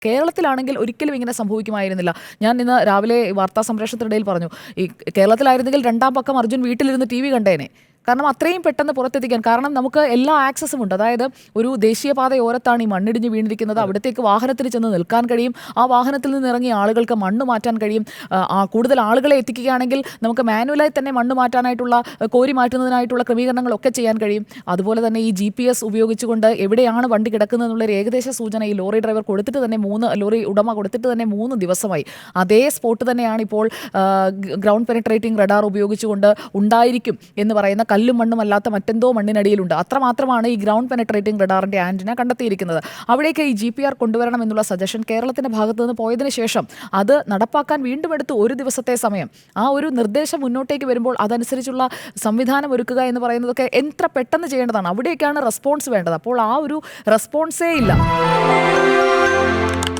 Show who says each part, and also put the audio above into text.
Speaker 1: കേരളത്തിലാണെങ്കിൽ ഒരിക്കലും ഇങ്ങനെ സംഭവിക്കുമായിരുന്നില്ല. ഞാൻ ഇന്ന് രാവിലെ വാർത്താ സംപ്രേഷണത്തിനിടയിൽ പറഞ്ഞു, ഈ കേരളത്തിലായിരുന്നെങ്കിൽ രണ്ടാം പക്കം അർജുൻ വീട്ടിലിരുന്ന് ടി വി കണ്ടേനെ. കാരണം അത്രയും പെട്ടെന്ന് പുറത്തെത്തിക്കാൻ, കാരണം നമുക്ക് എല്ലാ ആക്സസും ഉണ്ട്. അതായത് ഒരു ദേശീയപാതയോരത്താണ് ഈ മണ്ണിടിഞ്ഞ് വീണിരിക്കുന്നത്. അവിടത്തേക്ക് വാഹനത്തിൽ ചെന്ന് നിൽക്കാൻ കഴിയും. ആ വാഹനത്തിൽ നിന്ന് ഇറങ്ങിയ ആളുകൾക്ക് മണ്ണ് മാറ്റാൻ കഴിയും. കൂടുതൽ ആളുകളെ എത്തിക്കുകയാണെങ്കിൽ നമുക്ക് മാനുവലായി തന്നെ മണ്ണ് മാറ്റാനായിട്ടുള്ള, കോരി മാറ്റുന്നതിനായിട്ടുള്ള ക്രമീകരണങ്ങളൊക്കെ ചെയ്യാൻ കഴിയും. അതുപോലെ തന്നെ ഈ GPS ഉപയോഗിച്ചുകൊണ്ട് എവിടെയാണ് വണ്ടി കിടക്കുന്നത് എന്നുള്ളൊരു ഏകദേശ സൂചന ഈ ലോറി ഡ്രൈവർ കൊടുത്തിട്ട് തന്നെ ലോറി ഉടമ കൊടുത്തിട്ട് തന്നെ 3 ദിവസമായി. അതേ സ്പോട്ട് തന്നെയാണ് ഇപ്പോൾ ഗ്രൗണ്ട് പെനിട്രേറ്റിംഗ് റഡാർ ഉപയോഗിച്ചുകൊണ്ട് ഉണ്ടായിരിക്കും എന്ന് പറയുന്ന കല്ലും മണ്ണും അല്ലാത്ത മറ്റെന്തോ മണ്ണിനടിയിലുണ്ട്. അത്രമാത്രമാണ് ഈ ഗ്രൗണ്ട് പെനിട്രേറ്റിംഗ് റഡാറിന്റെ ആന്റിന കണ്ടെത്തിയിരിക്കുന്നത്. അവിടേക്ക് ഈ GPR കൊണ്ടുവരണം എന്നുള്ള സജഷൻ കേരളത്തിന്റെ ഭാഗത്തു നിന്ന് പോയതിനു ശേഷം അത് നടപ്പാക്കാൻ വീണ്ടും എടുത്തു 1 ദിവസത്തെ സമയം. ആ ഒരു നിർദ്ദേശം മുന്നോട്ടേക്ക് വരുമ്പോൾ അതനുസരിച്ചുള്ള സംവിധാനം ഒരുക്കുക എന്ന് പറയുന്നതൊക്കെ എത്ര പെട്ടെന്ന് ചെയ്യേണ്ടതാണ്. അവിടേക്കാണ് റെസ്പോൺസ് വേണ്ടത്. അപ്പോൾ ആ ഒരു റെസ്പോൺസേ ഇല്ല.